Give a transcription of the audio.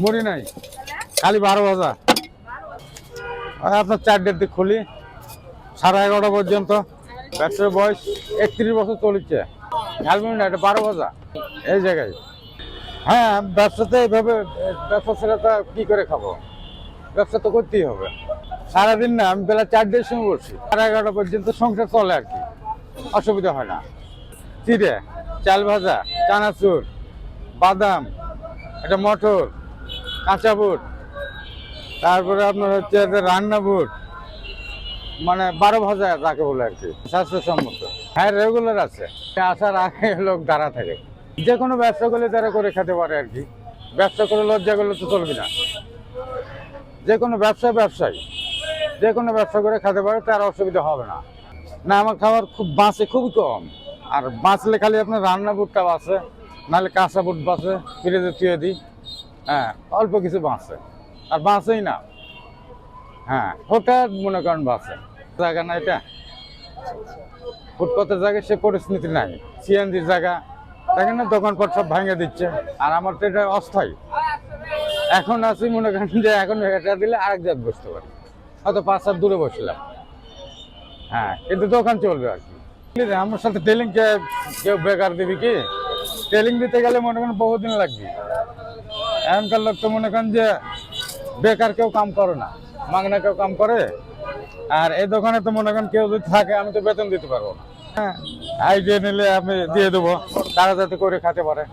মুড়ি নাই, খালি 12 ভাজা। আপনার 4টার দিক খুলি 11:30 পর্যন্ত। ব্যবসার বয়স 31 বছর চলেছে। ঝালমুড়ি না, এটা 12 ভাজা এই জায়গায়। হ্যাঁ, ব্যবসাতে এইভাবে ব্যবসা ছেড়ে তো কি করে খাবো? ব্যবসা তো করতেই হবে। সারাদিন না, আমি বেলা 4টার সময় বসি, 11:30 পর্যন্ত সংসার চলে আর কি, অসুবিধা হয় না। চিড়ে, চাল ভাজা, চানাচুর, বাদাম, এটা মটর, কাঁচা বুট, তারপরে আপনার হচ্ছে রান্না বুট, মানে 12 ভাজা যাকে বলে আর কি, স্বাস্থ্যসম্মত। হ্যাঁ, রেগুলার আছে, আসার আগে লোক দাঁড়া থাকে। যে কোনো ব্যবসা করলে তারা করে খেতে পারে আর কি। ব্যবসা করে লজ্জা করলে তো চলবে না। যে কোনো ব্যবসায়ী যে কোনো ব্যবসা করে খেতে পারে, তার অসুবিধা হবে না। না, আমার খাবার খুব বাঁচে, খুবই কম। আর বাঁচলে খালি আপনার রান্না বুটটা বাঁচে, নাহলে কাঁচা বুট বাঁচে, ফ্রিজে থুয়ে দিই। হ্যাঁ, অল্প কিছু বাঁচে, আর বাঁচেই না। হ্যাঁ, হঠাৎ মনে করেন বাঁচে। জায়গা না এটা, ফুটপাতের জায়গায় সে পরিস্থিতি নাই। সিএনজির জায়গা, দেখেন না, দোকানপাট সব ভাঙে দিচ্ছে। আর আমার তো এটা অস্থায়ী। এখন আছি মনে করেন যে এখন এটা দিলে আরেক জায়গায় বসতে পারি, হয়তো 5 হাত দূরে বসলাম। হ্যাঁ, কিন্তু দোকান চলবে আর কি। আমার সাথে টেলিং কেউ বেকার দিবি কি? টেলিং দিতে গেলে মনে করেন বহুদিন লাগবে। এখনকার লোক তো মনে করেন যে বেকার কেউ কাম করে না, মাগনা কেউ কাম করে। আর এই দোকানে তো মনে করেন কেউ যদি থাকে, আমি তো বেতন দিতে পারবো না। হ্যাঁ, আইডিয়া নিলে আমি দিয়ে দেবো, তারা যাতে করে খেতে পারে।